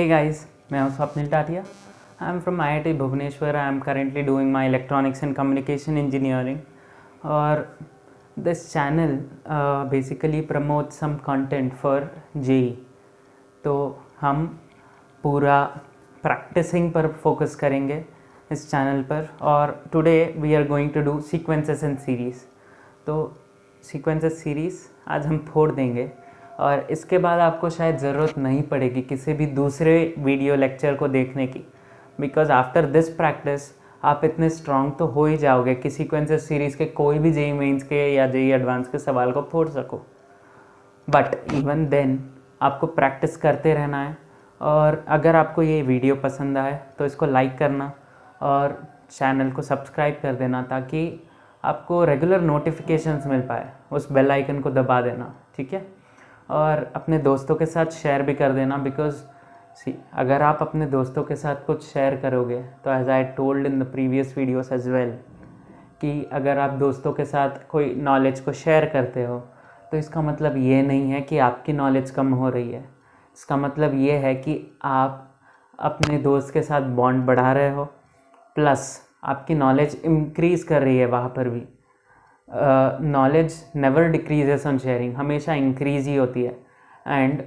Hey guys, मैं हूँ Swapnil Tatia. I am from IIT Bhubaneswar. I am currently doing my electronics and communication engineering. और this channel basically promotes some content for JEE. तो हम पूरा practising पर focus करेंगे इस चैनल पर. और today we are going to do sequences and series. तो सीक्वेंसेस सीरीज़ आज हम फोड़ देंगे और इसके बाद आपको शायद ज़रूरत नहीं पड़ेगी किसी भी दूसरे वीडियो लेक्चर को देखने की, बिकॉज आफ्टर दिस प्रैक्टिस आप इतने स्ट्रांग तो हो ही जाओगे कि सीक्वेंसेस सीरीज़ के कोई भी जेईई मेंस के या जेईई एडवांस के सवाल को फोड़ सको. बट इवन देन आपको प्रैक्टिस करते रहना है. और अगर आपको ये वीडियो पसंद आए तो इसको लाइक करना और चैनल को सब्सक्राइब कर देना ताकि आपको रेगुलर नोटिफिकेशंस मिल पाए. उस बेल आइकन को दबा देना, ठीक है. और अपने दोस्तों के साथ शेयर भी कर देना, बिकॉज अगर आप अपने दोस्तों के साथ कुछ शेयर करोगे तो as I told in the previous videos as well कि अगर आप दोस्तों के साथ कोई नॉलेज को शेयर करते हो तो इसका मतलब ये नहीं है कि आपकी नॉलेज कम हो रही है. इसका मतलब ये है कि आप अपने दोस्त के साथ बॉन्ड बढ़ा रहे हो, प्लस आपकी नॉलेज इंक्रीज़ कर रही है. वहाँ पर भी knowledge never decreases on sharing, हमेशा इंक्रीज़ ही होती है. एंड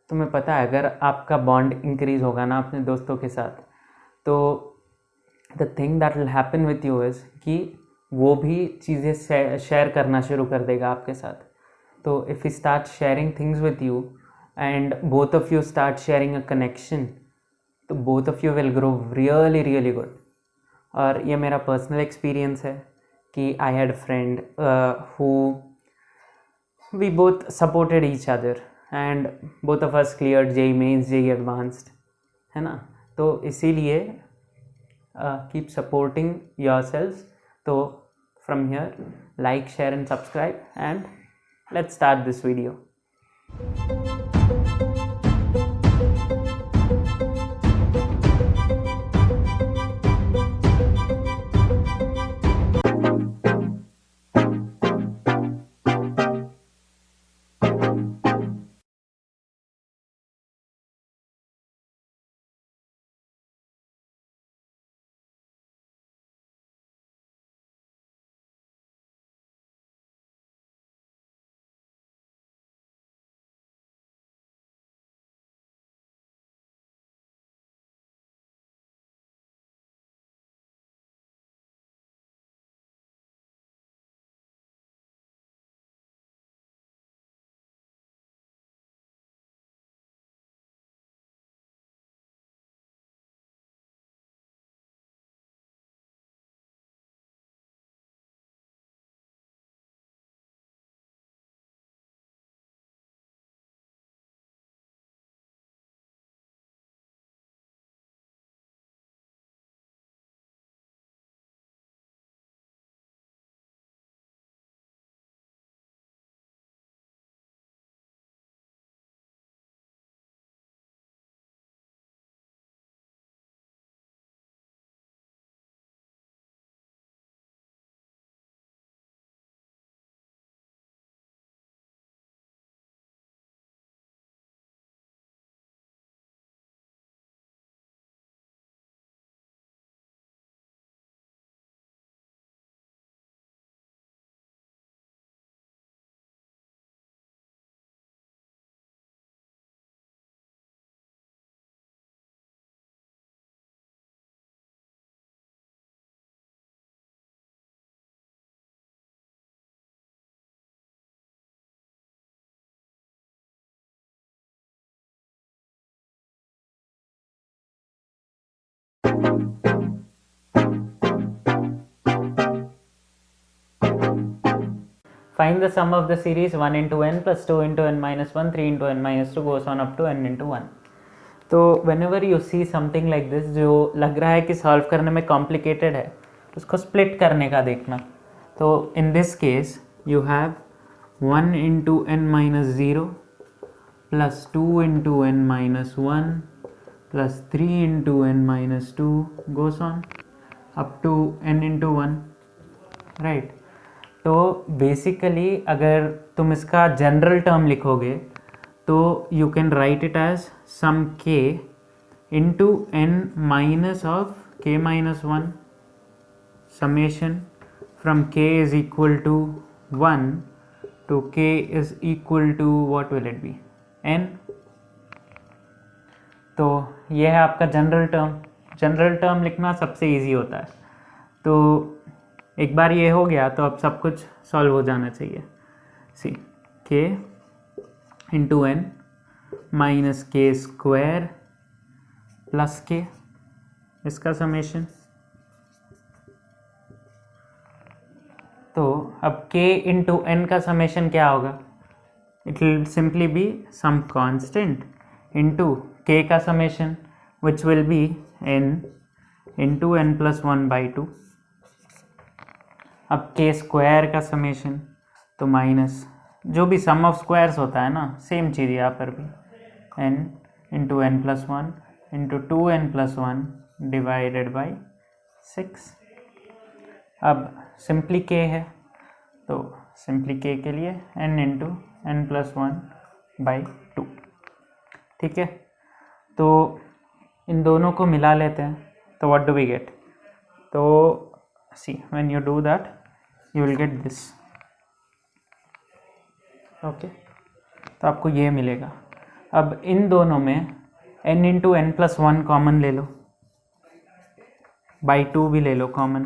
तुम्हें पता है अगर आपका बॉन्ड इंक्रीज़ होगा ना अपने दोस्तों के साथ, तो the thing that will happen with you is कि वो भी चीज़ें शेयर करना शुरू कर देगा आपके साथ. तो if you start sharing things with you and both of you start sharing a connection, तो both of you will grow really really good. और ये मेरा पर्सनल एक्सपीरियंस है कि I had a friend who we both supported each other and both of us cleared JEE Mains, JEE Advanced, है ना. तो इसीलिए keep supporting yourselves. तो from here like, share and subscribe and let's start this video. Find the sum of the series 1 into n plus 2 into n minus 1, 3 into n minus 2 goes on up to n into 1. तो whenever you see something like this जो लग रहा है कि solve करने में complicated है, उसको स्प्लिट करने का देखना. तो in this case you have 1 into n minus 0 plus 2 into n minus 1 plus 3 into n minus 2 goes on up to n into 1, right. तो बेसिकली अगर तुम इसका जनरल टर्म लिखोगे तो you can write it as sum k into n minus of k minus 1 summation from k is equal to 1 to k is equal to what will it be n. तो ये है आपका general term लिखना सबसे easy होता है। तो एक बार ये हो गया तो अब सब कुछ सॉल्व हो जाना चाहिए। See k into n minus K square plus K, इसका समेशन। तो अब k इंटू n का समेशन क्या होगा? It will simply be some constant into k का summation which will be n into n plus 1/2। अब k स्क्वायर का summation तो माइनस जो भी सम ऑफ स्क्वायर्स होता है ना, सेम चीज़ यहाँ पर भी n into n plus 1 into 2n plus 1 divided by 6। अब सिंपली k है तो सिंपली k के लिए n इंटू n प्लस 1/2। ठीक है, तो इन दोनों को मिला लेते हैं तो व्हाट डू वी गेट? तो see when you do that you will get this. Okay, तो आपको ये मिलेगा। अब इन दोनों में n into n plus 1 common ले लो, बाई 2 भी ले लो कॉमन,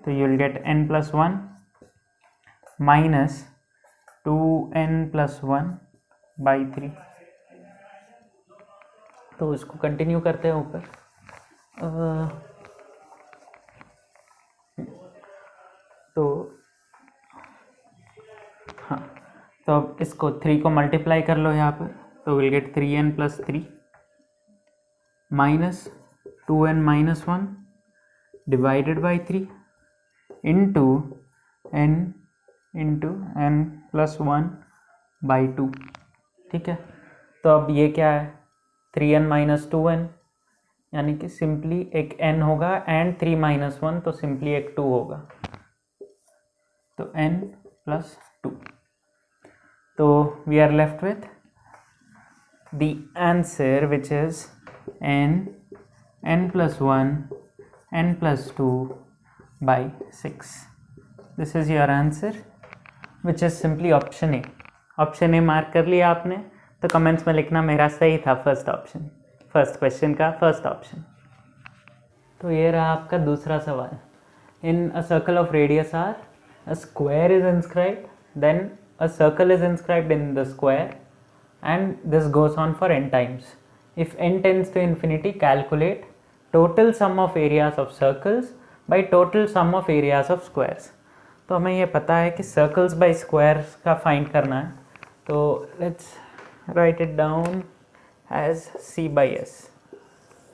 तो you will get n plus 1 minus 2n plus 1/3। तो इसको कंटिन्यू करते हैं ऊपर। तो हाँ, तो अब इसको 3 को मल्टीप्लाई कर लो यहाँ पर, तो will gate 3n plus 3 minus 2n minus 1 divided by 3 into n into n plus 1/2। ठीक है, तो अब ये क्या है? 3n माइनस 2n, यानी कि सिंपली एक n होगा एंड 3 माइनस 1, तो सिंपली एक 2 होगा, तो n प्लस 2। तो we are left with the answer which is n plus 1 n plus 2/6। This is your answer which is simply option A. Option A mark कर लिया आपने, तो कमेंट्स में लिखना मेरा सही था फर्स्ट ऑप्शन, फर्स्ट क्वेश्चन का फर्स्ट ऑप्शन। तो ये रहा आपका दूसरा सवाल। In a circle of radius r a square is inscribed, then a circle is inscribed in the square, and this goes on for n times. If n tends to infinity, calculate total sum of areas of circles by total sum of areas of squares. तो हमें ये पता है कि circles by squares का find करना है, तो let's write it down as c/s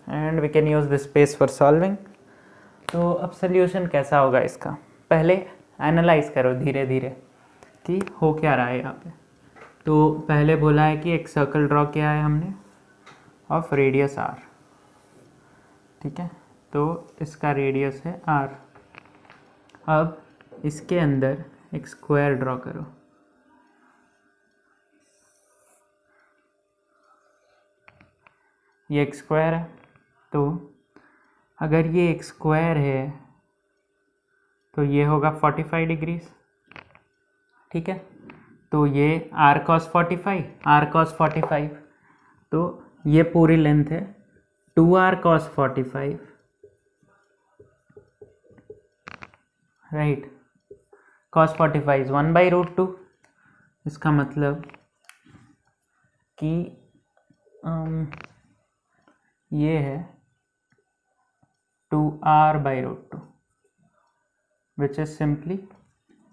and we can use this space for solving. तो अब सोल्यूशन कैसा होगा इसका? पहले एनालाइज करो धीरे धीरे कि हो क्या रहा है यहाँ पे। तो पहले बोला है कि एक सर्कल ड्रॉ किया है हमने ऑफ रेडियस r। ठीक है, तो इसका रेडियस है r। अब इसके अंदर एक स्क्वायर ड्रॉ करो। ये एक स्क्वायर है, तो अगर ये एक स्क्वायर है तो ये होगा 45 डिग्रीज। ठीक है, तो ये r cos 45, तो ये पूरी लेंथ है 2r cos 45, right. cos 45 is 1/√2। इसका मतलब कि ये है 2r/√2 which is simply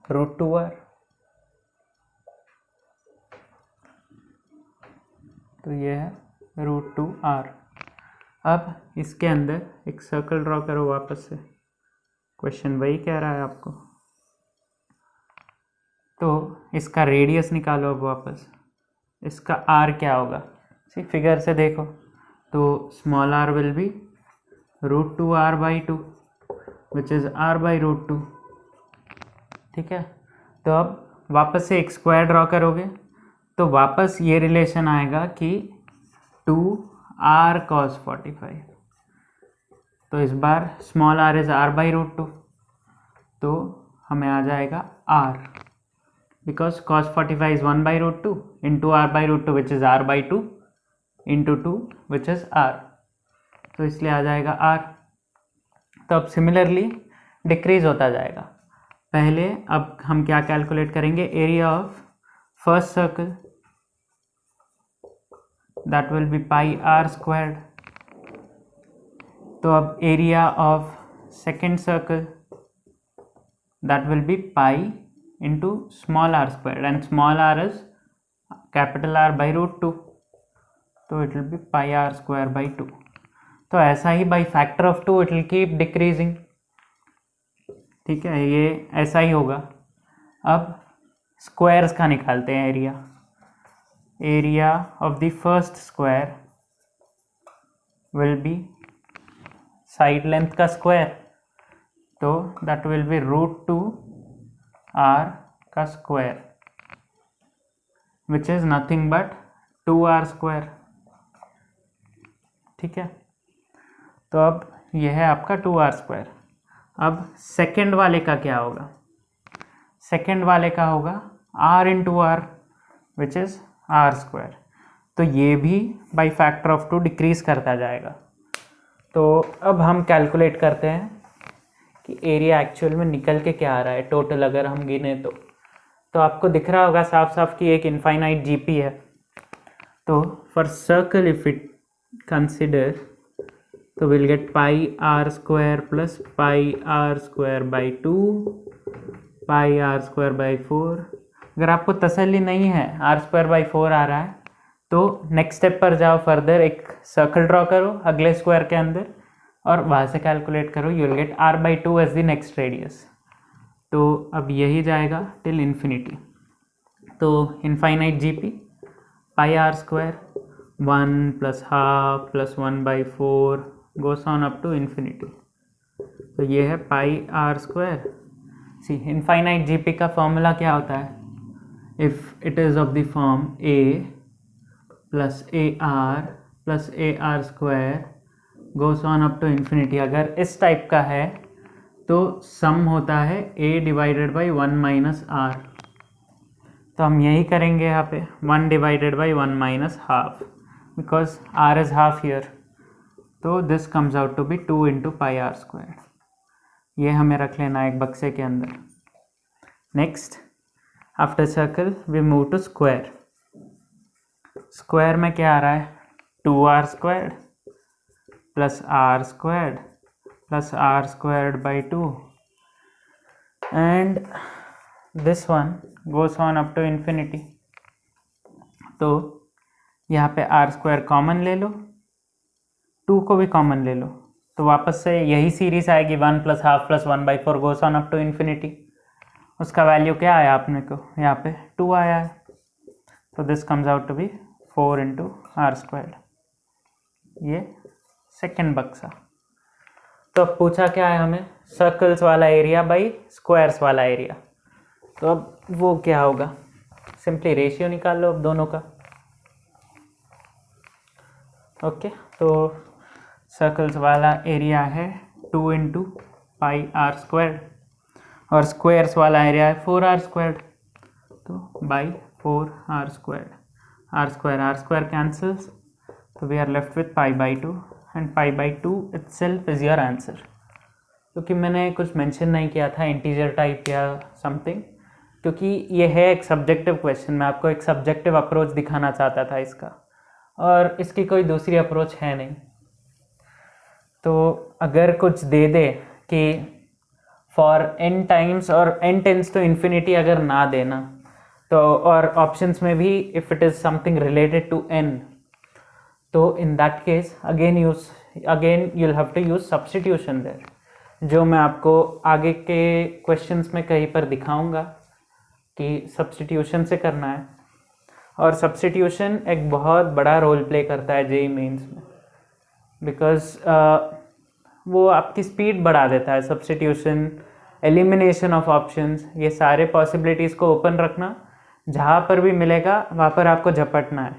√2r। तो ये है √2r। अब इसके अंदर एक सर्कल ड्रॉ करो वापस से, क्वेश्चन वही कह रहा है आपको। तो इसका रेडियस निकालो अब वापस। इसका r क्या होगा? सी फिगर से देखो, तो small r will be √2r/2 which is r/√2। ठीक है, तो अब वापस से एक स्क्वायर ड्रॉ करोगे तो वापस ये रिलेशन आएगा कि 2 r cos 45, तो इस बार स्मॉल r इज r/√2, तो हमें आ जाएगा r, because cos 45 is 1/√2 into r/√2 which is r/2 into 2 which is r, तो इसलिए आ जाएगा r। तो अब सिमिलरली डिक्रीज होता जाएगा। पहले अब हम क्या कैलकुलेट करेंगे, area of first circle, that will be pi r squared. तो अब area of second circle, that will be pi into small r squared, and small r is capital R/√2, तो it will be pi r square by 2। तो ऐसा ही by factor of 2 it will keep decreasing, ठीक है, ये ऐसा ही होगा। अब squares का निकालते हैं area. Area of the first square will be side length का स्क्वायर, तो दैट विल बी √2 r का square, which is nothing but 2r square, ठीक है। तो अब यह है आपका 2r स्क्वायर। अब सेकेंड वाले का क्या होगा, सेकेंड वाले का होगा r into r which is r square, तो ये भी बाई फैक्टर ऑफ 2 डिक्रीज करता जाएगा। तो अब हम कैलकुलेट करते हैं कि एरिया एक्चुअल में निकल के क्या आ रहा है टोटल, अगर हम गिने तो आपको दिख रहा होगा साफ साफ कि एक इनफाइनाइट जीपी है। तो for circle if it consider, तो will get pi r square plus pi r square by 2 pi r square by 4। अगर आपको तसल्ली नहीं है r स्क्वायर बाई 4 आ रहा है, तो नेक्स्ट स्टेप पर जाओ, फर्दर एक सर्कल ड्रॉ करो अगले स्क्वायर के अंदर और वहाँ से कैलकुलेट करो, you will get r/2 as the next radius. तो अब यही जाएगा टिल इन्फिनिटी। तो infinite GP pi r square 1 plus half plus 1/4 goes on up to infinity, तो ये है pi r square. See infinite GP का फॉर्मूला क्या होता है, if it is of the form a plus ar plus ar square goes on up to infinity, अगर इस type का है तो सम होता है a divided by 1 minus r. तो हम यही करेंगे यहाँ पे 1 divided by 1 minus half, because r is half here, तो this comes out to be 2 into pi r square. ये हमें रख लेना है एक बक्से के अंदर। Next after circle we move to square. Square में क्या आ रहा है, 2r squared plus r squared plus r squared by 2 and this one goes on up to infinity. तो यहाँ पे r स्क्वायर कॉमन ले लो, 2 को भी कॉमन ले लो, तो वापस से यही सीरीज आएगी 1 plus half plus 1/4 goes on up to infinity. उसका वैल्यू क्या आया आपने को, यहाँ पे 2 आया है, तो this comes out to be 4 into r squared. ये सेकेंड बक्सा। तो अब पूछा क्या है हमें, सर्कल्स वाला एरिया बाई स्क्वायर्स वाला एरिया। तो अब वो क्या होगा, सिंपली रेशियो निकाल लो अब दोनों का। ओके, तो सर्कल्स वाला एरिया है 2 इंटू पाई आर स्क्वायर्ड और स्क्वायर्स वाला एरिया है 4r स्क्वायर्ड, तो by 4r squared. r square cancels, so we are left with pi by 2 and pi by 2 itself is your answer। क्योंकि मैंने कुछ मेंशन नहीं किया था इंटीजर टाइप या समथिंग, क्योंकि ये है एक सब्जेक्टिव क्वेश्चन, मैं आपको एक सब्जेक्टिव अप्रोच दिखाना चाहता था इसका, और इसकी कोई दूसरी अप्रोच है नहीं। तो अगर कुछ दे दे कि फॉर n टाइम्स और n टेंस टू इन्फिनिटी अगर ना देना, तो और ऑप्शंस में भी if it is something related to n, तो in that case again you will have to use substitution there, जो मैं आपको आगे के क्वेश्चंस में कहीं पर दिखाऊंगा कि सब्स्टिट्यूशन से करना है। और सब्स्टिट्यूशन एक बहुत बड़ा रोल प्ले करता है जेईई मेंस में, बिकॉज वो आपकी स्पीड बढ़ा देता है। सब्स्टिट्यूशन, एलिमिनेशन ऑफ ऑप्शंस, ये सारे पॉसिबिलिटीज़ को ओपन रखना, जहाँ पर भी मिलेगा वहाँ पर आपको झपटना है।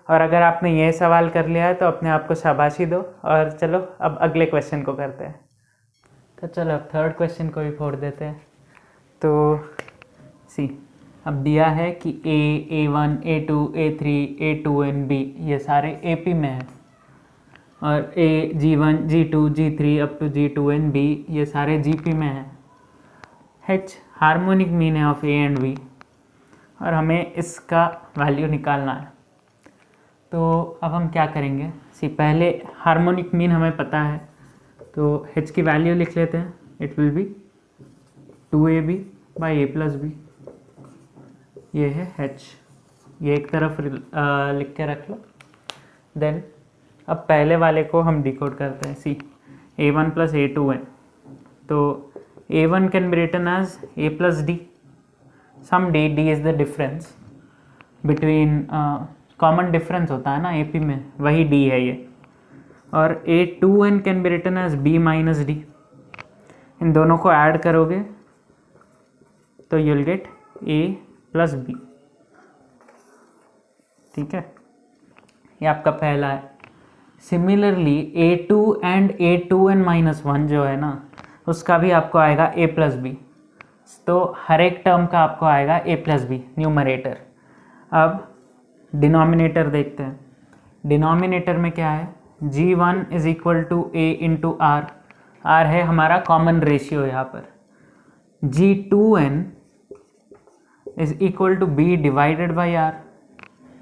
और अगर आपने ये सवाल कर लिया है तो अपने आप को शाबाशी दो। और चलो अब अगले क्वेश्चन को करते हैं। तो चलो अब थर्ड क्वेश्चन को भी फोड़ देते हैं। तो सी, अब दिया है कि A1, A2, A3, A2 B ये सारे AP में हैं, और G1, G2, G3 up to G2 B ये सारे GP में हैं। H हार्मोनिक मीन है ऑफ A एंड B, और हमें इसका वैल्यू निकालना है। तो अब हम क्या करेंगे, सी पहले हार्मोनिक मीन हमें पता है, तो H की वैल्यू लिख लेते हैं। It will be 2AB by A+B। ये है H, ये एक तरफ लिख के रख लो। देन अब पहले वाले को हम डिकोड करते हैं। सी A1 प्लस A2 है, तो A1 can be written as A+D, some D is the difference between, common difference होता है ना AP में, वही D है ये। और A2n can be written as B minus D। इन दोनों को ऐड करोगे तो you will get A plus B। ठीक है, ये आपका पहला है। Similarly A2 and A2n minus 1 जो है ना, उसका भी आपको आएगा A प्लस बी। तो हर एक टर्म का आपको आएगा A प्लस बी न्यूमरेटर। अब डिनोमिनेटर देखते हैं। डिनोमिनेटर में क्या है, G1 is equal to A into r. R है हमारा कॉमन रेशियो यहाँ पर। G2n is equal to B divided by r.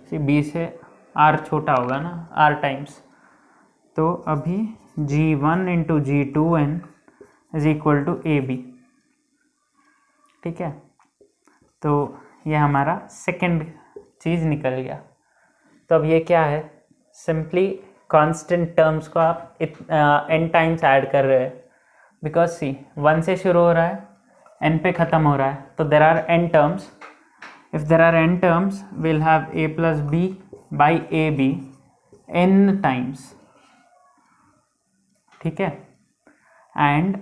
See B से R छोटा होगा ना, R टाइम्स। तो अभी G1 into G2n is equal to AB। ठीक है, तो ये हमारा सेकेंड चीज़ निकल गया। तो अब ये क्या है, सिंपली कांस्टेंट टर्म्स को आप n टाइम्स ऐड कर रहे हैं, बिकॉज सी 1 से शुरू हो रहा है, n पे ख़त्म हो रहा है, तो there are n terms. If there are n terms will have A plus B by AB n times. ठीक है, and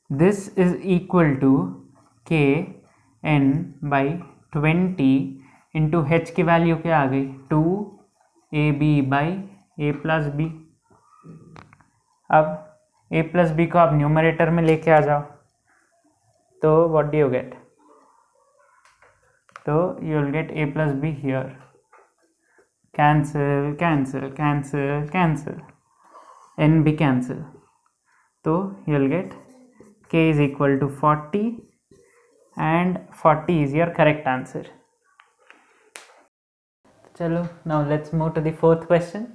this is equal to Kn by 20 into H की वैल्यू क्या आ गई, 2AB by A plus B. अब A plus B को आप न्यूमरेटर में लेके आ जाओ, तो व्हाट डू यू गेट, तो you will get A plus B here. Cancel cancel cancel cancel, n भी कैंसिल, तो you will get K is equal to 40 and 40 is your correct answer. चलो now let's move to the fourth question.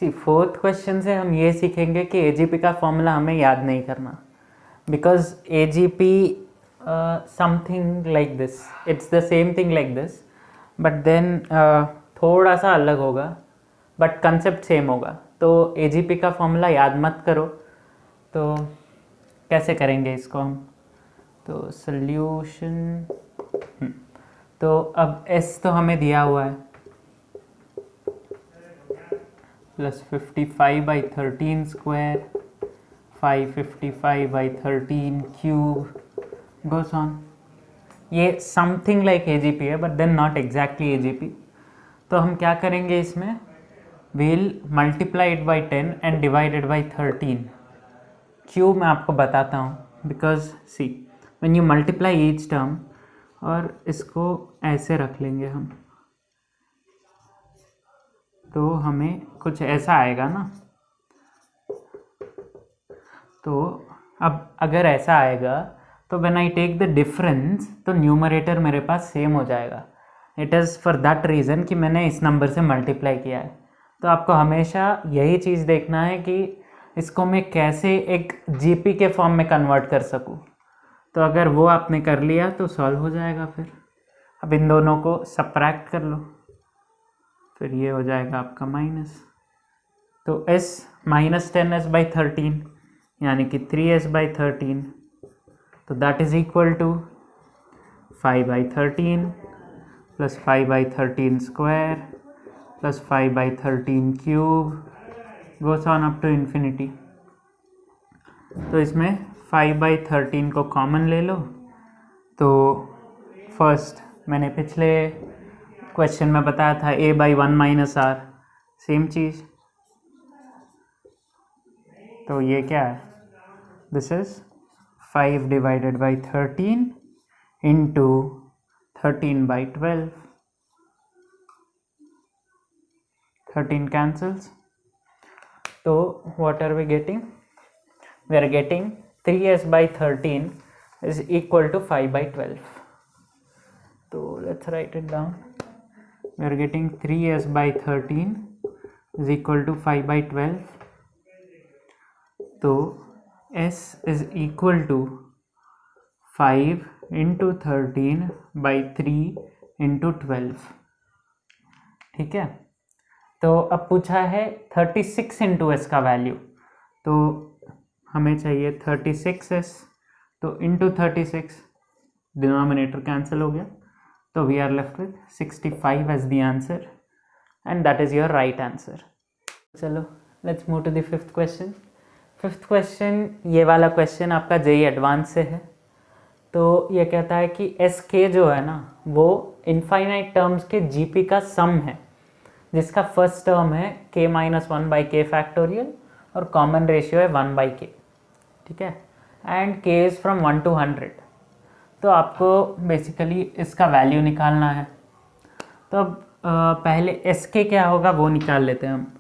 See fourth question से हम ये सीखेंगे कि AGP का formula हमें याद नहीं करना, because AGP something like this, it's the same thing like this, but then थोड़ा सा अलग होगा, बट कंसेप्ट सेम होगा। तो AGP का फॉर्मूला याद मत करो। तो कैसे करेंगे इसको हम, तो सॉल्यूशन, तो अब S तो हमें दिया हुआ है, plus 55 by 13 square 555 by 13 cube goes on. ये समथिंग लाइक AGP है, but then not exactly AGP। तो हम क्या करेंगे इसमें, will multiply it by 10 and divided by 13। क्यों मैं आपको बताता हूँ, because see when you multiply each term, और इसको ऐसे रख लेंगे हम, तो हमें कुछ ऐसा आएगा ना। तो अब अगर ऐसा आएगा तो when I take the difference, तो न्यूमरेटर मेरे पास सेम हो जाएगा। It is for that reason कि मैंने इस नंबर से मल्टीप्लाई किया है। तो आपको हमेशा यही चीज़ देखना है कि इसको मैं कैसे एक GP के फॉर्म में कन्वर्ट कर सकूँ। तो अगर वो आपने कर लिया तो सॉल्व हो जाएगा। फिर अब इन दोनों को सब्ट्रैक्ट कर लो, फिर ये हो जाएगा आपका माइनस। तो S माइनस 10S बाई 13 यानी कि 3S बाई 13, तो that is equal to 5 by 13 plus 5 by 13 square plus 5 by 13 cube goes on up to infinity. तो इसमें 5 बाई 13 को कॉमन ले लो। तो फर्स्ट मैंने पिछले क्वेश्चन में बताया था a by 1 minus r, same चीज़। तो ये क्या है, this is 5 divided by 13 into 13 by 12, 13 cancels. So what are we getting? We are getting 3s by 13 is equal to 5 by 12. So let's write it down. We are getting 3s by 13 is equal to 5 by 12. So s is equal to 5 into 13 by 3 into 12. ठीक है। तो अब पूछा है 36 into S का value, तो हमें चाहिए 36s, तो इंटू 36, डिनोमिनेटर कैंसिल हो गया, तो we are left with 65 as the answer and that is your right answer. चलो let's move to the fifth question. Fifth question, ये वाला क्वेश्चन आपका जेई एडवांस से है। तो ये कहता है कि एस के जो है ना वो इनफाइनाइट टर्म्स के जीपी का सम है, जिसका फर्स्ट टर्म है k माइनस 1 बाई के फैक्टोरियल और कॉमन रेशियो है 1 बाई के, ठीक है, and k is from 1 to 100। तो आपको बेसिकली इसका वैल्यू निकालना है। तो अब पहले एस के क्या होगा वो निकाल लेते हैं हम।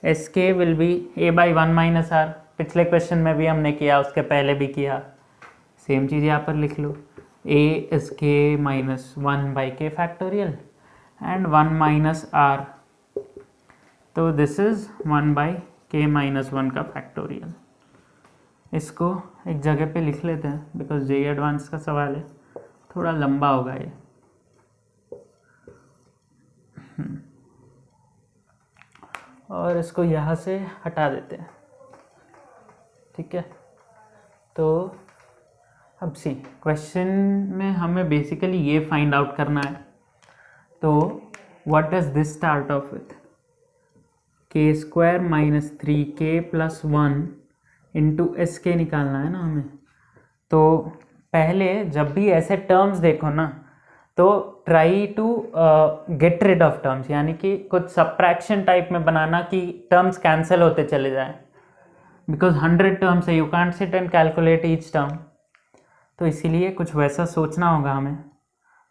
S k will be a by 1 minus r, पिछले क्वेश्चन में भी हमने किया, उसके पहले भी किया, सेम चीज़ यहाँ पर लिख लो, a is k minus 1 by के फैक्टोरियल एंड 1 माइनस आर, तो दिस इज़ 1 बाई के माइनस 1 का फैक्टोरियल। इसको एक जगह पे लिख लेते हैं बिकॉज जेई एडवांस का सवाल है, थोड़ा लंबा होगा ये। और इसको यहाँ से हटा देते हैं, ठीक है। तो अब सी क्वेश्चन में हमें बेसिकली ये फाइंड आउट करना है। तो what does this start off with, k square minus 3k plus 1 into s के निकालना है ना हमें। तो पहले जब भी ऐसे टर्म्स देखो ना तो try to get rid of terms, यानी कि कुछ सब्ट्रैक्शन टाइप में बनाना कि टर्म्स कैंसिल होते चले जाएं, बिकॉज 100 टर्म्स है, you can't sit and calculate each term. तो इसीलिए कुछ वैसा सोचना होगा हमें।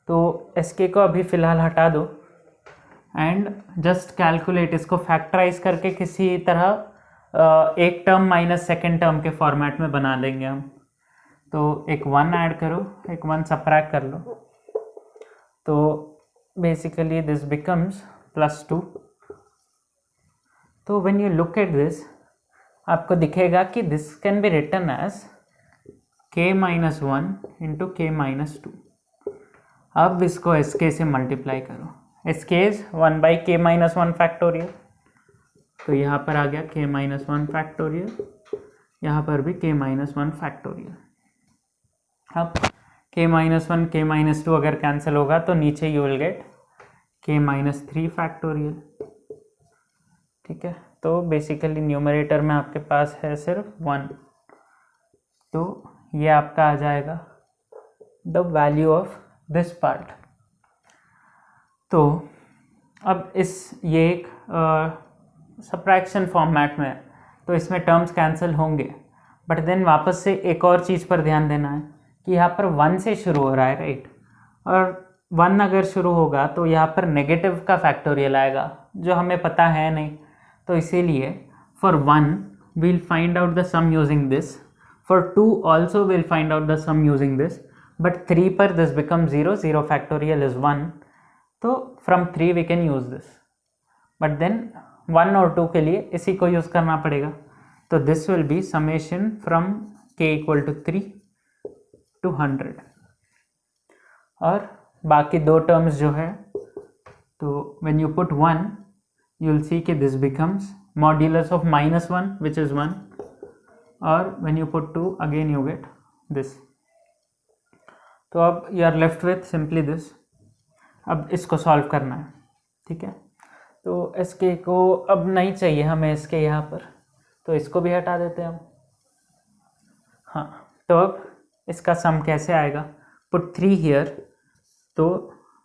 तो एस के को अभी फ़िलहाल हटा दो एंड जस्ट कैलकुलेट, इसको फैक्टराइज करके किसी तरह एक टर्म माइनस सेकेंड टर्म के फॉर्मेट में बना लेंगे हम। तो एक 1 ऐड करो, एक 1 सब्ट्रैक्ट कर लो, तो बेसिकली दिस बिकम्स +2। तो when you look at this आपको दिखेगा कि this can be written as k minus 1 into k minus 2। अब इसको एस के से मल्टीप्लाई करो, एस के इज 1 बाई के माइनस 1 फैक्टोरियल, तो यहाँ पर आ गया k माइनस 1 फैक्टोरियल, यहाँ पर भी k माइनस 1 फैक्टोरियल। अब k माइनस 1 k माइनस 2 अगर कैंसिल होगा तो नीचे you will get k minus 3 factorial, ठीक है। तो बेसिकली न्यूमरेटर में आपके पास है सिर्फ 1, तो ये आपका आ जाएगा the value of this part. तो अब ये एक सब्ट्रैक्शन फॉर्मेट में है, तो इसमें टर्म्स कैंसिल होंगे, बट देन वापस से एक और चीज़ पर ध्यान देना है कि यहाँ पर 1 से शुरू हो रहा है, राइट, और 1 अगर शुरू होगा तो यहाँ पर नेगेटिव का फैक्टोरियल आएगा जो हमें पता है नहीं। तो इसीलिए for 1 we'll find out the sum using this, for 2 also we'll find out the sum using this, but 3 पर this becomes 0, 0 factorial is 1, तो from 3 we can use this, but then 1 और 2 के लिए इसी को यूज़ करना पड़ेगा। तो this will be summation from k equal to 3 to 100, और बाकी दो टर्म्स जो है, तो when you put 1 you will see कि this becomes modulus of -1 which is 1, और when you put 2 again you get this। तो अब you are left with simply this। अब इसको सॉल्व करना है, ठीक है। तो एस के को अब नहीं चाहिए हमें इसके यहाँ पर, तो इसको भी हटा देते हैं हम। हाँ, तो अब इसका सम कैसे आएगा, पुट 3 हियर, तो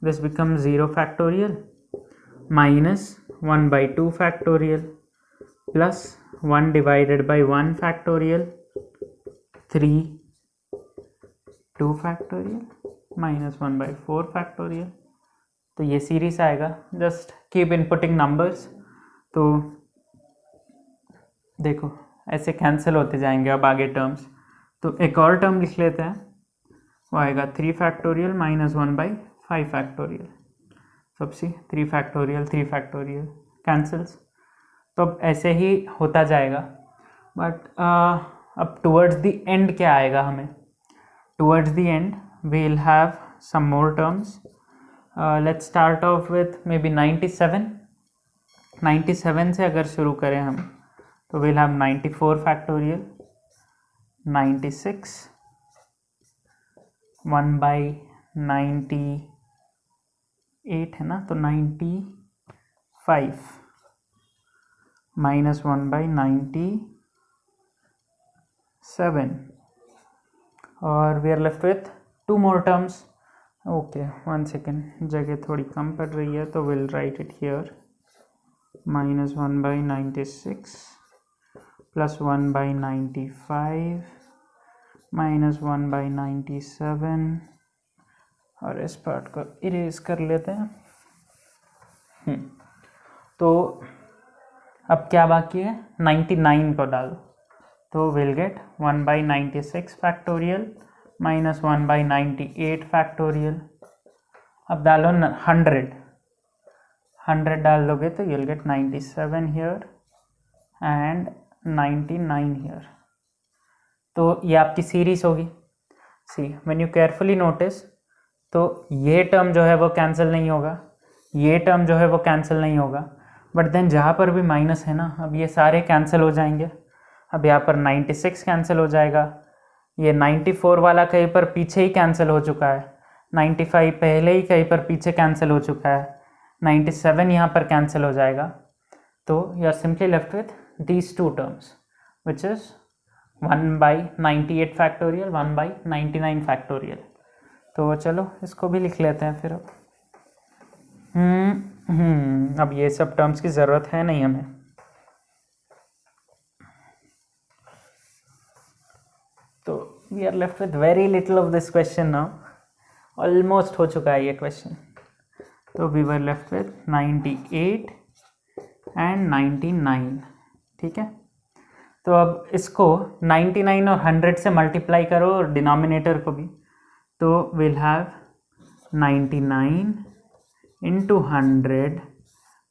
this becomes 0 factorial minus 1 by 2 factorial plus 1 divided by 1 factorial 3 2 factorial minus 1 by 4 factorial। तो ये सीरीज आएगा। Just keep inputting numbers. तो देखो ऐसे कैंसिल होते जाएंगे अब आगे टर्म्स। तो एक और टर्म लिख लेते हैं, वो आएगा 3 फैक्टोरियल माइनस 1 बाई 5 फैक्टोरियल। सबसे 3 फैक्टोरियल 3 फैक्टोरियल कैंसल्स। तो अब ऐसे ही होता जाएगा। बट अब टुवर्ड्स द एंड क्या आएगा हमें? Towards the end we will have some more terms. Let's start off with maybe 97। 97 से अगर शुरू करें हम तो विल हैव 94 फैक्टोरियल, 96 1 बाई 98 है ना, तो 95 माइनस 1 बाई 97 और we are left with 2 more terms. Okay 1 second, जगह थोड़ी कम पड़ रही है तो will write it here. Minus 1 by 96 plus 1 by 95 minus 1 by 97 और इस पार्ट को इरेज कर लेते हैं। तो अब क्या बाकी है? 99 को डालो तो will gate 1 by 96 factorial minus 1 by 98 factorial. अब डालो 100 डाल दोगे तो you'll get 97 here and 99 here। तो ये आपकी सीरीज होगी। सी व्हेन यू केयरफुली नोटिस तो ये टर्म जो है वो कैंसिल नहीं होगा, ये टर्म जो है वो कैंसिल नहीं होगा, बट देन जहाँ पर भी माइनस है ना, अब ये सारे कैंसिल हो जाएंगे। अब यहाँ पर 96 कैंसिल हो जाएगा, ये 94 वाला कहीं पर पीछे ही कैंसिल हो चुका है, 95 पहले ही कहीं पर पीछे कैंसिल हो चुका है, 97 यहाँ पर कैंसिल हो जाएगा। तो you are simply left with these 2 terms which is 1 by 98 factorial 1 by 99 factorial. तो चलो इसको भी लिख लेते हैं फिर। अब ये सब टर्म्स की ज़रूरत है नहीं हमें। तो we are left with very little of this question now. Almost हो चुका है ये क्वेश्चन। तो we were left with 98 and 99। ठीक है, तो अब इसको 99 और 100 से मल्टीप्लाई करो और डिनोमिनेटर को भी, तो will have 99 into 100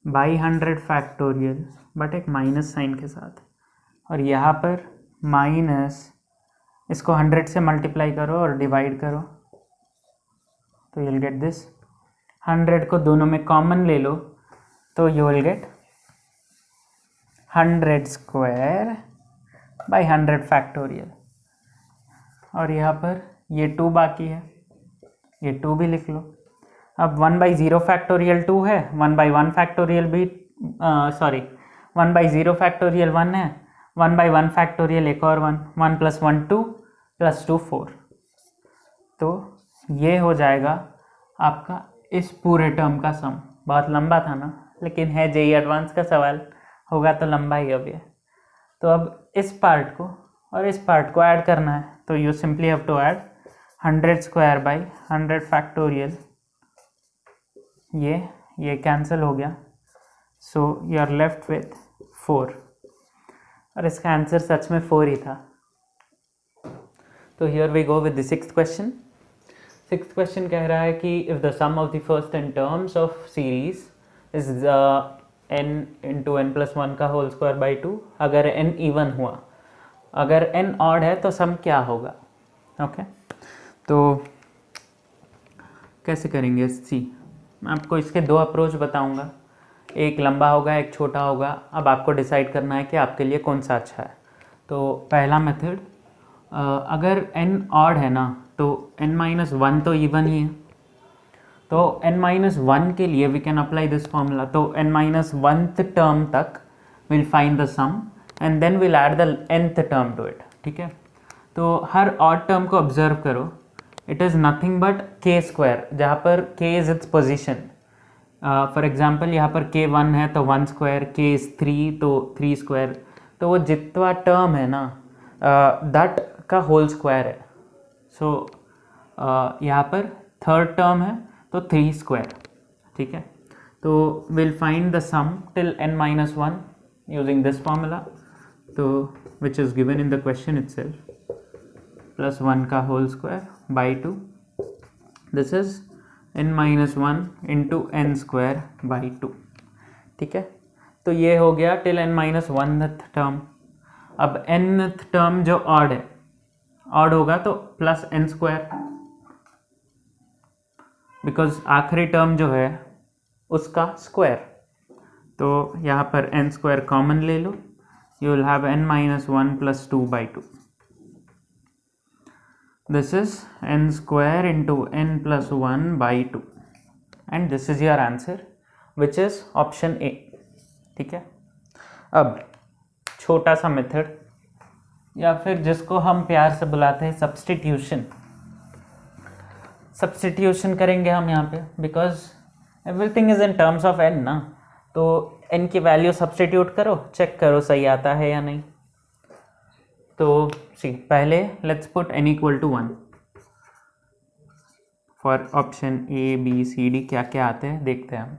by 100 factorial, but एक माइनस साइन के साथ, और यहाँ पर माइनस, इसको 100 से मल्टीप्लाई करो और डिवाइड करो तो यू विल गेट दिस। 100 को दोनों में कॉमन ले लो तो you will gate 100 square by 100 factorial. और यहाँ पर ये 2 बाकी है, ये 2 भी लिख लो। अब 1 बाई 0 फैक्टोरियल 2 है, 1 बाई 1 फैक्टोरियल भी 1 बाई 0 फैक्टोरियल 1 है, 1 बाई 1 फैक्टोरियल एक और 1 प्लस 1 2 प्लस 2 4। तो ये हो जाएगा आपका इस पूरे टर्म का सम। बहुत लंबा था ना, लेकिन है जेईई एडवांस का सवाल, होगा तो लंबा ही अब ये। तो अब इस पार्ट को और इस पार्ट को ऐड करना है, तो you simply have to add 100 square by 100 factorial. ये कैंसिल हो गया, so you are left with 4, और इसका आंसर सच में 4 ही था। तो here we go with the 6th question. 6th question कह रहा है कि if the sum of the first n terms of series is n into n plus 1 का होल स्क्वायर बाई 2, अगर n इवन हुआ, अगर n ऑड है तो सम क्या होगा। ओके, तो कैसे करेंगे? सी, मैं आपको इसके 2 अप्रोच बताऊंगा, एक लंबा होगा एक छोटा होगा। अब आपको डिसाइड करना है कि आपके लिए कौन सा अच्छा है। तो पहला मेथड, अगर n ऑड है ना तो n-1 तो इवन ही है, तो n-1 के लिए we can apply this formula. तो n-1th टर्म तक will find the sum and then will add the nth term to it. ठीक है, तो हर ऑड टर्म को ऑब्जर्व करो it is nothing but k square, जहाँ पर k is its position. For example यहाँ पर के 1 है तो 1 स्क्वायर, के इज़ 3 तो 3 स्क्वायर. तो वो जितना टर्म है ना दैट का होल स्क्वायर है. सो यहाँ पर थर्ड टर्म है तो 3 स्क्वायर. ठीक है, तो will find the sum till n-1 using this formula, तो which is given in the question itself, plus 1 का whole square by 2. This is n-1 into n square by 2. ठीक है, तो ये हो गया टिल n-1th टर्म. अब nth टर्म जो ऑड है, ऑड होगा तो प्लस एन स्क्वायर, बिकॉज आखिरी टर्म जो है उसका स्क्वायर. तो यहाँ पर एन स्क्वायर कॉमन ले लो, you will have n-1 plus 2 by 2. This is n square into n plus 1 by 2 and this is your answer which is option A. ठीक है, अब छोटा सा मेथड, या फिर जिसको हम प्यार से बुलाते हैं सब्स्टिट्यूशन. सब्स्टिट्यूशन करेंगे हम यहाँ पे, because everything is in terms of n ना. तो n की वैल्यू सब्स्टिट्यूट करो, चेक करो सही आता है या नहीं. तो सी पहले let's put n equal to 1 for option A B C D. क्या क्या आते हैं देखते हैं हम.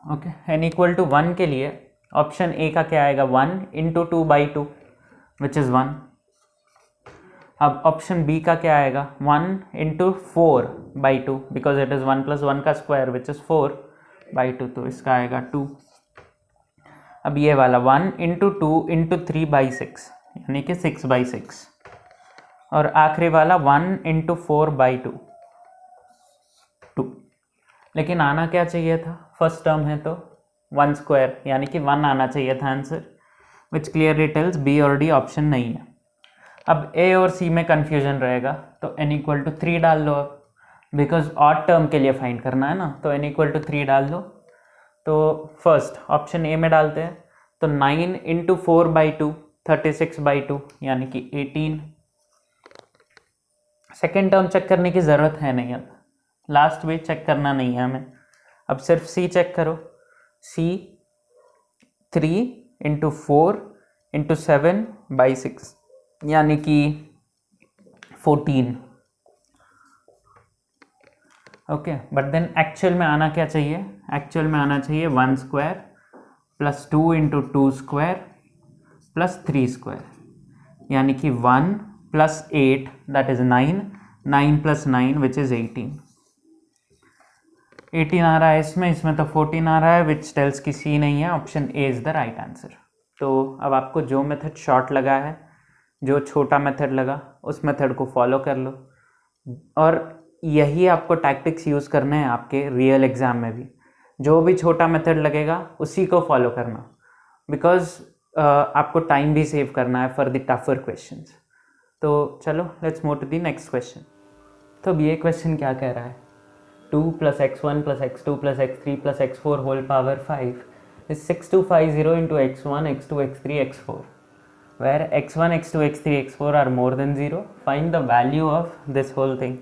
ओके, n इक्वल टू 1 के लिए ऑप्शन A का क्या आएगा, 1 इंटू 2 बाई 2 विच इज़ 1. अब ऑप्शन B का क्या आएगा, 1 into 4 by 2 because it is 1 plus 1 का स्क्वायर विच इज़ 4 बाई 2, तो इसका आएगा 2. अब ये वाला 1 इंटू 2 इंटू 3 बाई 6 यानी कि 6 बाई 6. और आखिरी वाला 1 इंटू 4 बाई 2, 2. लेकिन आना क्या चाहिए था, फर्स्ट टर्म है तो 1 स्क्वायर यानी कि 1 आना चाहिए था answer, which clearly tells B और D ऑप्शन नहीं है. अब A और C में कन्फ्यूजन रहेगा, तो n इक्वल टू 3 डाल लो अब, बिकॉज ऑड टर्म के लिए फाइंड करना है ना. तो n इक्वल टू 3 डाल लो. तो फर्स्ट ऑप्शन ए में डालते हैं, तो 9 इंटू 4 बाई 2 36 बाई 2 यानी कि 18. सेकेंड टर्म चेक करने की ज़रूरत है नहीं, अब लास्ट भी चेक करना नहीं है हमें. अब सिर्फ सी चेक करो, सी 3 इंटू 4 इंटू 7 बाई 6 यानी कि 14. ओके, बट देन एक्चुअल में आना क्या चाहिए, एक्चुअल में आना चाहिए 1 square plus 2 into 2 square plus 3 square यानी कि 1 plus 8 that is 9, 9 plus 9 which is 18. 18 आ रहा है इसमें, इसमें तो 14 आ रहा है, विच टेल्स की सी नहीं है. Option A is the right answer. तो अब आपको जो मेथड शॉर्ट लगा है, जो छोटा मेथड लगा, उस मेथड को फॉलो कर लो. और यही आपको टैक्टिक्स यूज़ करने हैं आपके रियल एग्ज़ाम में भी. जो भी छोटा मेथड लगेगा उसी को फॉलो करना, बिकॉज आपको टाइम भी सेव करना है फॉर द टफर क्वेश्चंस. तो चलो let's move to the next question. तो अब ये क्वेश्चन क्या कह रहा है, 2 plus x1 plus x2 plus x3 plus x4 whole power 5 is 6250 into x1 x2 x3 x4 where x1 x2 x3 x4 are more than 0. Find the value of this whole thing.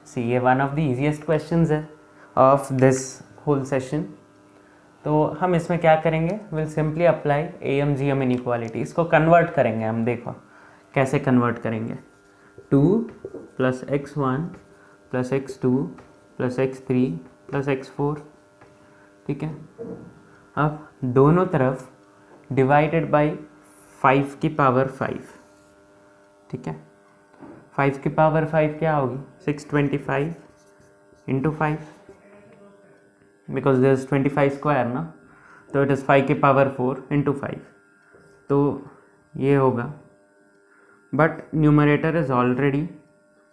See, ये one of the easiest questions है of this whole session. तो हम इसमें क्या करेंगे, will simply apply AMGM inequality. इसको convert करेंगे हम, देखो कैसे कन्वर्ट करेंगे. 2 plus x1 plus x2 plus x3 plus x4. ठीक है, अब दोनों तरफ डिवाइडेड बाई 5 की पावर 5. ठीक है, 5 की पावर 5 क्या होगी, 625 into 5 because there is 25 square ना, तो इट इज़ 5 की पावर 4 इंटू 5. तो ये होगा, but numerator is already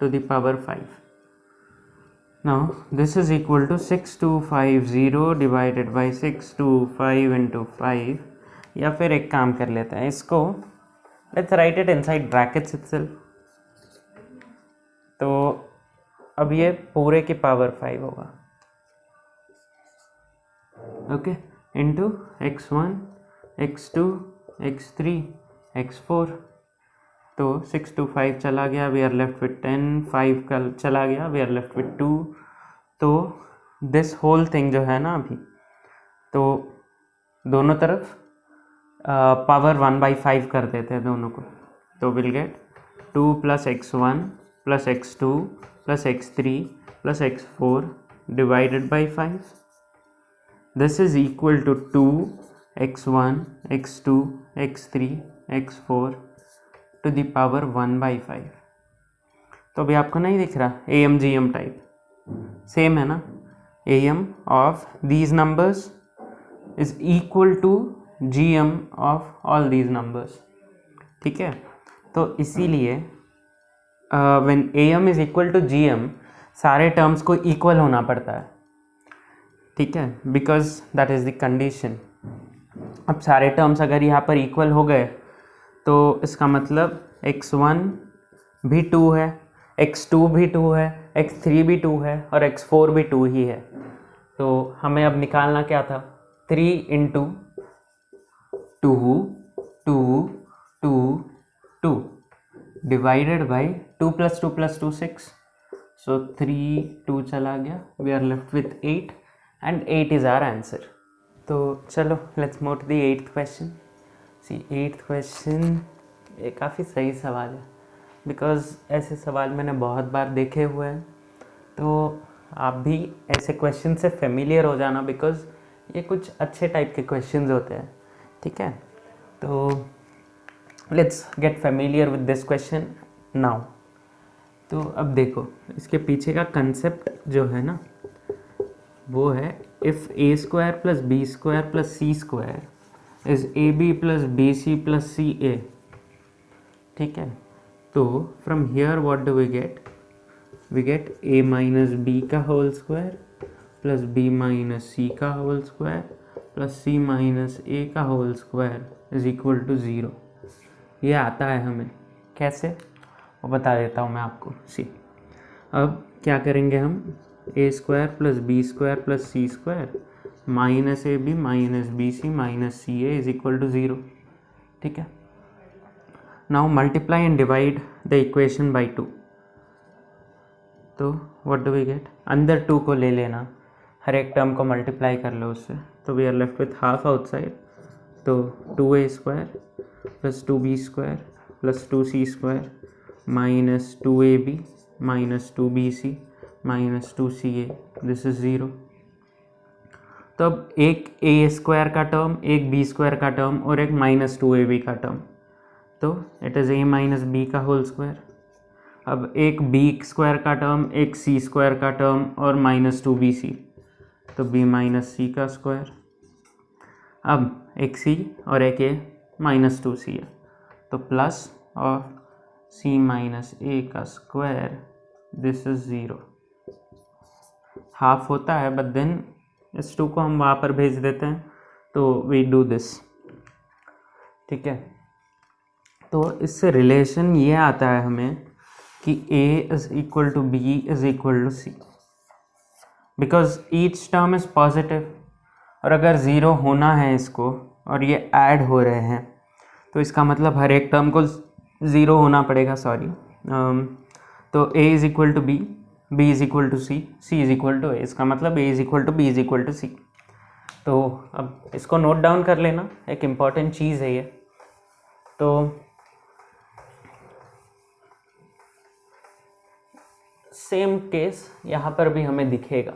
to the power 5. Now this is equal to 6250 divided by 625 into 5. या फिर एक काम कर लेते हैं, इसको let's write it inside brackets itself. तो अब ये पूरे की पावर 5 होगा, okay, into x1 x2 x3 x4. तो 6 to 5 चला गया, वी आर लेफ्ट विथ 10, 5 का चला गया, वी आर लेफ्ट विथ 2। तो दिस होल थिंग जो है ना अभी, तो दोनों तरफ पावर 1/5 कर देते हैं दोनों को, तो will gate 2 + x1 + x2 + x3 + x4 divided by 5. This is equal to 2 x1 x2 x3 x4 to the power 1/5. तो अभी आपको नहीं दिख रहा AM GM टाइप, सेम है ना, AM of these numbers is equal to GM of all these numbers, ठीक है। तो इसीलिए when AM is equal to GM सारे टर्म्स को इक्वल होना पड़ता है, ठीक है, because that is the condition. अब सारे टर्म्स अगर यहाँ पर इक्वल हो गए तो इसका मतलब x1 भी 2 है, x2 भी 2 है, x3 भी 2 है और x4 भी 2 ही है। तो हमें अब निकालना क्या था, 3 × 2 2 2 2 डिवाइडेड बाई 2 + 2 + 2 6, सो 3 2 चला गया, we are left with 8 and 8 is our answer. तो चलो let's move to the 8th question. See 8th question ये काफ़ी सही सवाल है, बिकॉज ऐसे सवाल मैंने बहुत बार देखे हुए हैं, तो आप भी ऐसे क्वेश्चन से फेमिलियर हो जाना, बिकॉज ये कुछ अच्छे टाइप के क्वेश्चंस होते हैं, ठीक है। तो let's get familiar with this question now. तो अब देखो इसके पीछे का कंसेप्ट जो है ना वो है, if a² + b² + c² is ab + bc + ca, ठीक है। तो from here what do we get, we get a - b का होल स्क्वायर + b - c का होल स्क्वायर + c - a का whole square is equal to 0। ये आता है हमें, कैसे वो बता देता हूँ मैं आपको। सी अब क्या करेंगे हम, a² + b² + c² -ab - bc - ca is equal to 0, ठीक है। Now multiply and divide the equation by 2। तो व्हाट डू वी गेट, अंदर 2 को ले लेना, हर एक टर्म को मल्टीप्लाई कर लो उससे, तो we are left with half outside, तो 2a² + 2b² + 2c² - 2ab - 2bc - 2ca, this is 0। तो अब एक a² का टर्म, एक b² का टर्म और एक -2ab का टर्म, तो इट इज़ a - b का होल स्क्वायर। अब एक b² का टर्म, एक c² का टर्म और -2bc, तो b - c का स्क्वायर। अब एक c और एक a -2c है, तो प्लस ऑफ c - a का स्क्वायर, दिस इज 0। हाफ होता है बट देन इस 2 को हम वहाँ पर भेज देते हैं, तो वी डू दिस, ठीक है। तो इससे रिलेशन ये आता है हमें कि a is equal to b is equal to c, because each term is positive, और अगर 0 होना है इसको और ये ऐड हो रहे हैं, तो इसका मतलब हर एक टर्म को 0 होना पड़ेगा, सॉरी। तो a is equal to b, b is equal to c, c is equal to a, इसका मतलब a is equal to b is equal to c। तो अब इसको नोट डाउन कर लेना, एक इम्पॉर्टेंट चीज़ है ये। तो सेम केस यहाँ पर भी हमें दिखेगा,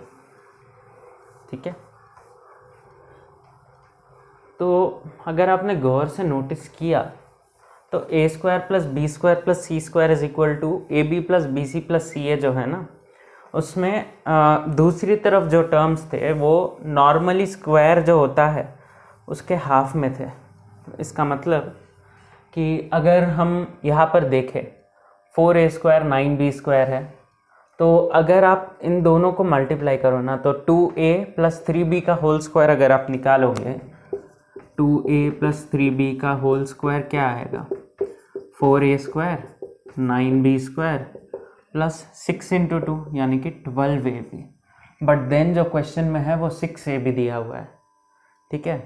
ठीक है। तो अगर आपने गौर से नोटिस किया तो a² + b² + c² is equal to ab + bc + ca जो है ना, उसमें दूसरी तरफ जो टर्म्स थे वो नॉर्मली स्क्वायर जो होता है उसके हाफ में थे। इसका मतलब कि अगर हम यहाँ पर देखें 4a² 9b² है, तो अगर आप इन दोनों को मल्टीप्लाई करो ना, तो 2a + 3b का होल स्क्वायर अगर आप निकालोगे, 2a + 3b का होल स्क्वायर क्या आएगा, 4a² 9b² + 6 × 2 यानी कि 12ab। बट देन जो क्वेश्चन में है वो 6ab दिया हुआ है, ठीक है।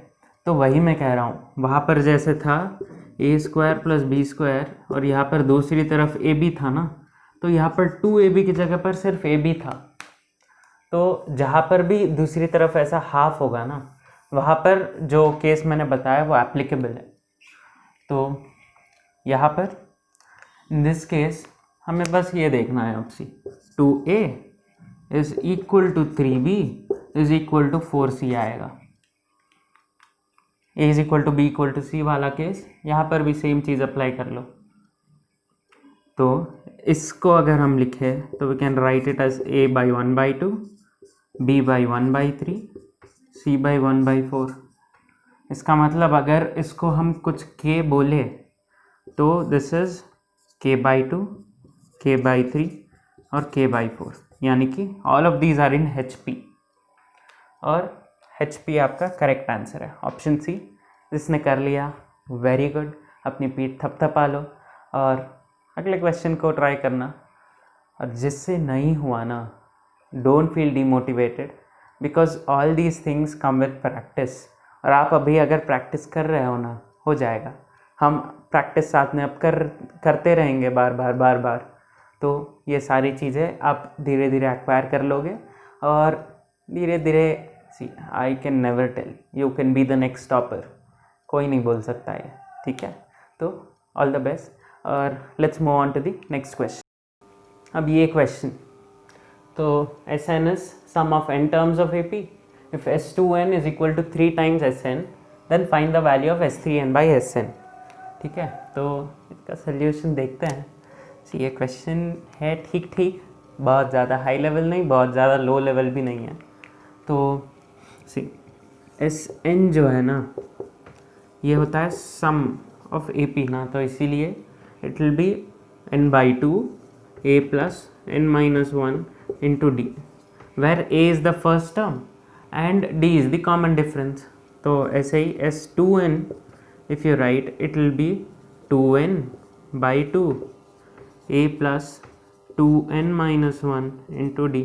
तो वही मैं कह रहा हूँ, वहाँ पर जैसे था ए स्क्वायर प्लस बी स्क्वायर, और यहाँ पर दूसरी तरफ ए बी था ना, तो यहाँ पर 2ab की जगह पर सिर्फ ए बी था। तो जहाँ पर भी दूसरी तरफ ऐसा हाफ होगा ना, वहाँ पर जो केस मैंने बताया वो एप्लीकेबल है। तो यहाँ पर इन दिस केस हमें बस ये देखना है, option 2a is equal to 3b is equal to 4c आएगा। a is equal to b equal to c वाला केस, यहाँ पर भी सेम चीज़ अप्लाई कर लो। तो इसको अगर हम लिखें तो we can write it as a by 1/2, b by 1/3, c by 1/4। इसका मतलब अगर इसको हम कुछ k बोले तो दिस इज k/2, k/3 और k/4, यानी कि all of these are in HP, और HP आपका करेक्ट आंसर है, ऑप्शन सी। जिसने कर लिया वेरी गुड, अपनी पीठ थपथपा लो और अगले क्वेश्चन को ट्राई करना। और जिससे नहीं हुआ ना, don't feel demotivated, because all these things come with practice. और आप अभी अगर प्रैक्टिस कर रहे हो ना, हो जाएगा। हम प्रैक्टिस साथ में अब करते रहेंगे बार बार, तो ये सारी चीज़ें आप धीरे धीरे एक्वायर कर लोगे, और धीरे धीरे see I can never tell you can be the next topper, कोई नहीं बोल सकता ये, ठीक है। तो ऑल द बेस्ट, और let's move on to the next question. अब ये क्वेश्चन, तो Sn is sum of n terms of AP. If S2n is equal to 3 times Sn, then find the value of S3n by Sn। ठीक है, तो इसका solution देखते हैं। ये क्वेश्चन है ठीक ठीक, बहुत ज़्यादा हाई लेवल नहीं, बहुत ज़्यादा लो लेवल भी नहीं है। तो सी Sn जो है ना, ये होता है सम ऑफ AP ना, तो इसीलिए it will be n/2 a plus n-1 into d, where a is the first term and d is the common difference। तो ऐसे ही S2n if you write it will be 2n/2 a plus 2n-1 into d।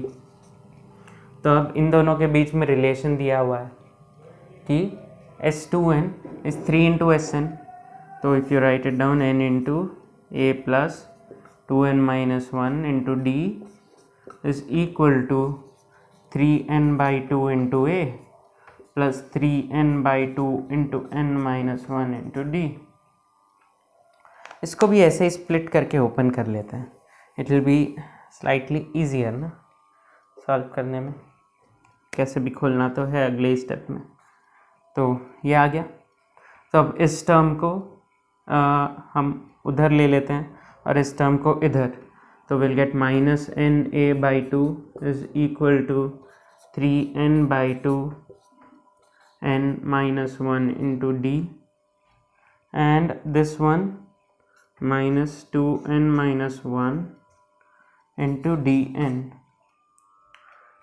तो अब इन दोनों के बीच में relation दिया हुआ है कि S2n is 3 into Sn, तो if you write it down, n into a plus 2n-1 into d is equal to 3n/2 into a plus 3n/2 into n-1 into d। इसको भी ऐसे ही स्प्लिट करके ओपन कर लेते हैं, it will be slightly easier ना solve करने में। कैसे भी खोलना तो है अगले स्टेप में। तो ये आ गया। तो अब इस टर्म को हम उधर ले लेते हैं और इस टर्म को इधर, तो will get -na/2 is equal to 3n/2 n-1 into d, and this one -2n-1 into dn।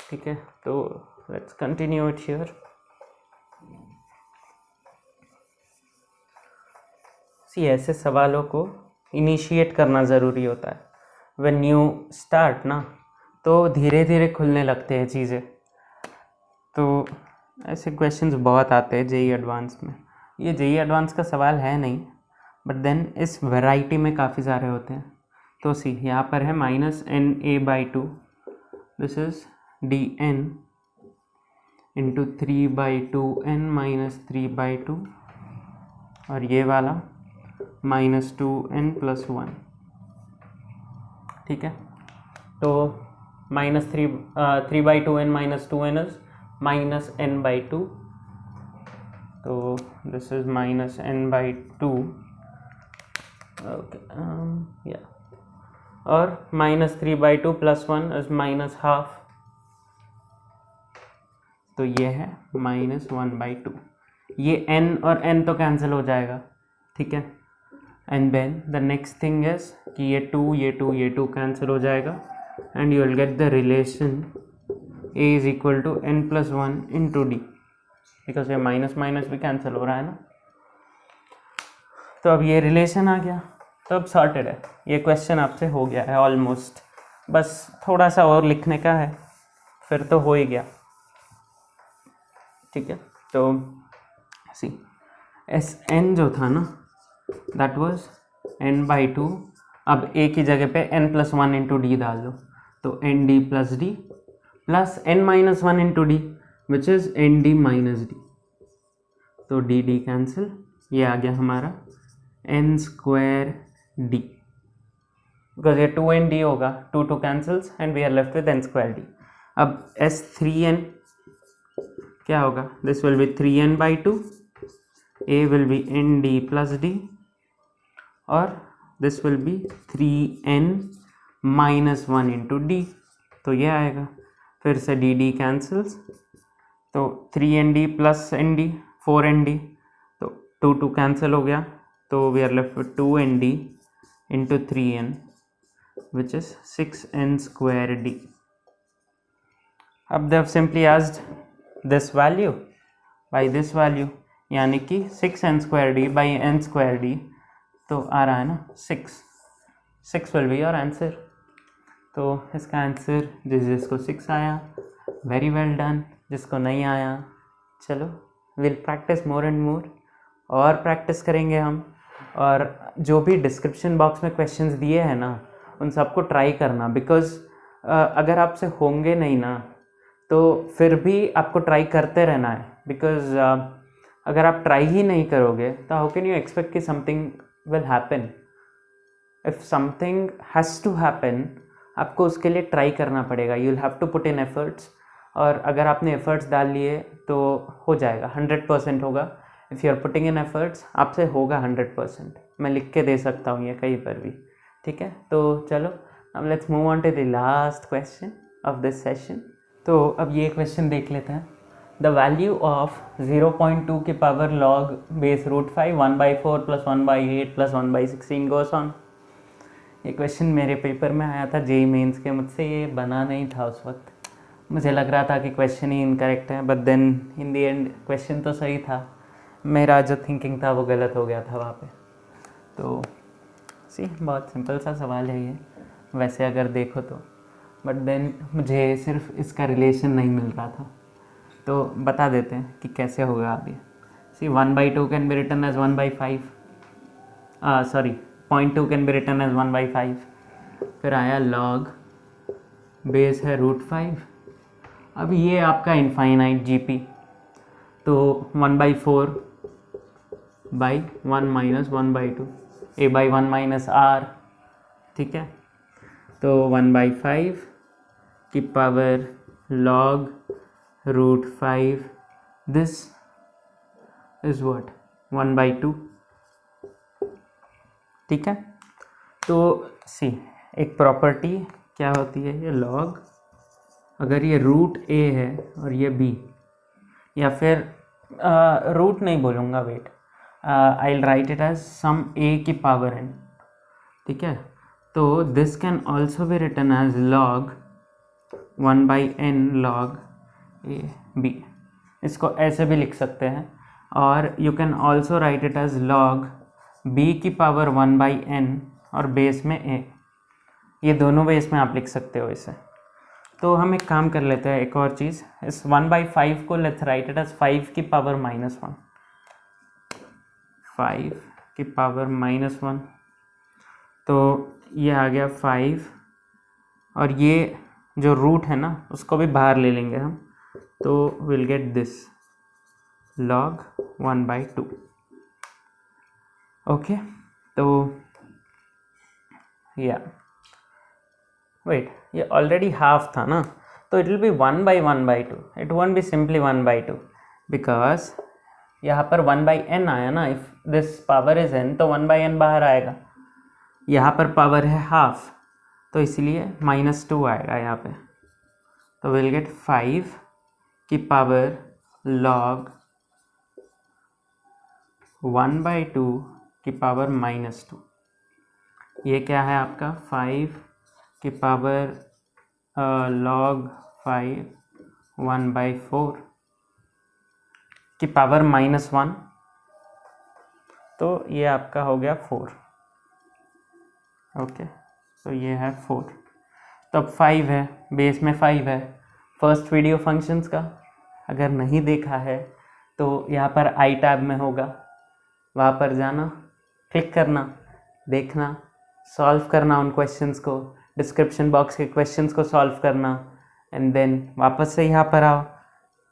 ठीक है, तो लेट्स कंटिन्यू इट हियर। ऐसे सवालों को इनिशिएट करना ज़रूरी होता है। व्हेन यू स्टार्ट ना, तो धीरे धीरे खुलने लगते हैं चीज़ें। तो ऐसे क्वेश्चंस बहुत आते हैं जेई एडवांस में। ये जेई एडवांस का सवाल है नहीं, बट देन इस वैरायटी में काफ़ी सारे होते हैं। तो सी यहाँ पर है -na/2, this is dn into 3/2n-3/2, और ये वाला -2n+1। ठीक है, तो -3/2n-2n इज -n/2, तो दिस इज -n/2, ओके या, और -3/2 + 1 इज -½ तो ये है -1/2। ये n और n तो कैंसिल हो जाएगा, ठीक है। And then the next thing is कि ये 2 कैंसिल हो जाएगा, and you will get the relation a is equal to n+1 into D, because ये माइनस माइनस भी कैंसिल हो रहा है ना। तो अब ये रिलेशन आ गया, तो अब सॉर्टेड है। ये क्वेश्चन आपसे हो गया है ऑलमोस्ट, बस थोड़ा सा और लिखने का है, फिर तो हो ही गया। ठीक है, तो सी Sn जो था ना, दैट वाज n/2। अब a की जगह पे n+1 इंटू डी डाल दो, तो nd plus D plus n-1 into D which is nd minus D, तो डी डी कैंसिल, ये आ गया हमारा n² डी, बिकॉज ये 2nd होगा, 2 cancels and we are left with n² d. अब S3n क्या होगा, this will be 3n/2, a will be nd plus d और this will be 3n-1 into d, तो ये आएगा। फिर से डी डी कैंसल्स, तो 3nd प्लस nd 4nd, तो 2 कैंसिल हो गया, तो we are left with 2nd into 3n which is 6n² d। अब they have simply asked this value by this value, यानी कि 6n² d by n² d, तो आ रहा है ना 6 will be your answer। तो इसका आंसर जिसको 6 आया वेरी वेल डन, जिसको नहीं आया चलो will practice more and more, और प्रैक्टिस करेंगे हम। और जो भी डिस्क्रिप्शन बॉक्स में क्वेश्चंस दिए हैं ना उन सबको ट्राई करना, बिकॉज अगर आपसे होंगे नहीं ना तो फिर भी आपको ट्राई करते रहना है, बिकॉज अगर आप ट्राई ही नहीं करोगे तो हाउ कैन यू एक्सपेक्ट कि something will happen. If something has to happen आपको उसके लिए ट्राई करना पड़ेगा, you will have to put in efforts, और अगर आपने एफर्ट्स डाल लिए तो हो जाएगा, 100% होगा। If you are putting in efforts आपसे होगा 100%, मैं लिख के दे सकता हूँ ये कहीं पर भी, ठीक है। तो चलो अब let's move on to the last question of this session. तो अब ये क्वेश्चन देख लेते हैं। द वैल्यू ऑफ 0.2 के power log base √5 1/4 + 1/8 + 1/16 goes on. ये क्वेश्चन मेरे पेपर में आया था जेईई मेंस के, मुझसे ये बना नहीं था उस वक्त, मुझे लग रहा था कि क्वेश्चन ही इनकरेक्ट है, but then in the end question तो सही था, मेरा जो थिंकिंग था वो गलत हो गया था वहाँ पे। तो बहुत सिंपल सा सवाल है ये वैसे अगर देखो तो, बट देन मुझे सिर्फ इसका रिलेशन नहीं मिल रहा था, तो बता देते हैं कि कैसे होगा अभी। 1/2 can be written as 1/5, sorry 0.2 can be written as 1/5, फिर आया log बेस है √5। अब ये आपका इनफाइनाइट GP, तो 1/4 by 1 - 1/2 a/1 - r, ठीक है। तो 1/5 की power log √5, this is what 1/2, ठीक है। तो एक प्रॉपर्टी क्या होती है, ये log, अगर ये √a है और ये b, या फिर रूट नहीं बोलूँगा, wait, I will write it as some a की पावर n, ठीक है। तो this can also be written as log 1/n log a b, इसको ऐसे भी लिख सकते हैं, और you can also write it as log b की पावर 1/n और बेस में a, ये दोनों बेस में आप लिख सकते हो इसे। तो हम एक काम कर लेते हैं, एक और चीज़, इस 1/5 को लेट्स राइट इट एज 5 की पावर -1, 5 की पावर -1, तो ये आ गया 5, और ये जो रूट है ना उसको भी बाहर ले लेंगे हम, तो will get this log 1/2, okay. तो या वेट, ये ऑलरेडी हाफ था ना, तो it will be 1/1/2, it won't be simply 1/2, because यहाँ पर 1/n आया ना, if this power is n तो 1/n बाहर आएगा, यहाँ पर पावर है हाफ, तो इसलिए -2 आएगा यहाँ पे, तो विल गेट 5 की पावर log 1/2 की पावर -2, ये क्या है आपका 5 की पावर log 5 1/4 की पावर -1, तो ये आपका हो गया 4, ओके। तो ये है 4, तो अब 5 है, बेस में 5 है। फर्स्ट वीडियो फंक्शंस का अगर नहीं देखा है तो यहाँ पर आई टैब में होगा, वहाँ पर जाना, क्लिक करना, देखना, सॉल्व करना उन क्वेश्चंस को, डिस्क्रिप्शन बॉक्स के क्वेश्चंस को सॉल्व करना, एंड देन वापस से यहाँ पर आओ,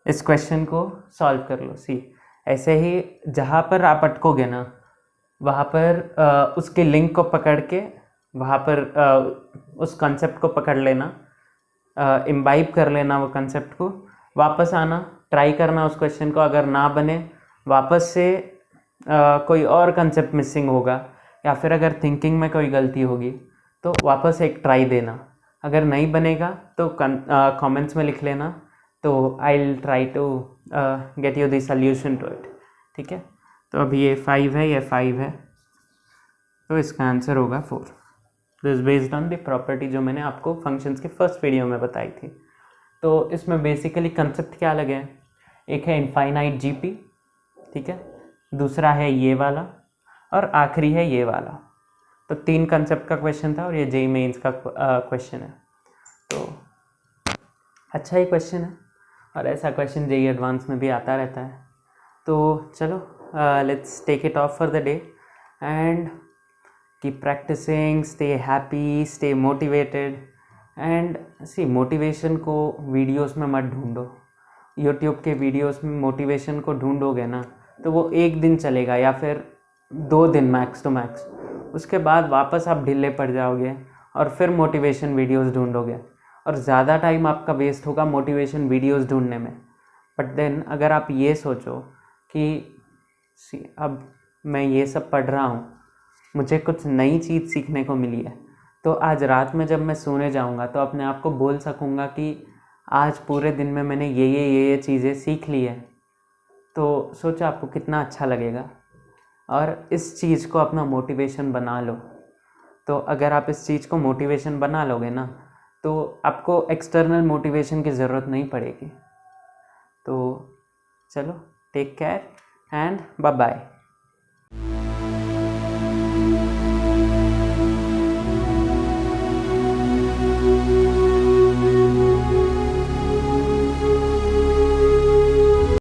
इस क्वेश्चन को सॉल्व कर लो। सी ऐसे ही जहाँ पर आप अटकोगे ना, वहाँ पर उसके लिंक को पकड़ के वहाँ पर उस कंसेप्ट को पकड़ लेना, इम्बाइब कर लेना वो कंसेप्ट को, वापस आना, ट्राई करना उस क्वेश्चन को, अगर ना बने वापस से कोई और कंसेप्ट मिसिंग होगा या फिर अगर थिंकिंग में कोई गलती होगी तो वापस एक ट्राई देना। अगर नहीं बनेगा तो कमेंट्स में लिख लेना, तो I will try to get you the solution to it. ठीक है, तो अभी ये 5 है, ये 5 है, तो इसका आंसर होगा 4। This based on the property जो मैंने आपको फंक्शंस के फर्स्ट वीडियो में बताई थी। तो इसमें बेसिकली कंसेप्ट क्या लगे हैं, एक है इनफाइनाइट जीपी, ठीक है, दूसरा है ये वाला, और आखिरी है ये वाला। तो 3 कंसेप्ट का क्वेश्चन था और ये जेईई मेंस का क्वेश्चन है। तो अच्छा ही क्वेश्चन है और ऐसा क्वेश्चन जेईई एडवांस में भी आता रहता है। तो चलो let's take it off for the day and keep practicing, stay happy, stay motivated. And see motivation को वीडियोस में मत ढूंढो, यूट्यूब के वीडियोस में मोटिवेशन को ढूंढोगे ना तो वो 1 दिन चलेगा या फिर 2 दिन मैक्स टू मैक्स, उसके बाद वापस आप ढीले पड़ जाओगे और फिर मोटिवेशन वीडियोस ढूंढोगे और ज़्यादा टाइम आपका वेस्ट होगा मोटिवेशन वीडियोस ढूंढने में। बट देन अगर आप ये सोचो कि अब मैं ये सब पढ़ रहा हूँ, मुझे कुछ नई चीज़ सीखने को मिली है, तो आज रात में जब मैं सोने जाऊँगा तो अपने आप को बोल सकूँगा कि आज पूरे दिन में मैंने ये चीज़ें सीख ली है। तो सोचो आपको कितना अच्छा लगेगा और इस चीज़ को अपना मोटिवेशन बना लो। तो अगर आप इस चीज़ को मोटिवेशन बना लोगे ना तो आपको एक्सटर्नल मोटिवेशन की ज़रूरत नहीं पड़ेगी। तो चलो, take care and bye bye.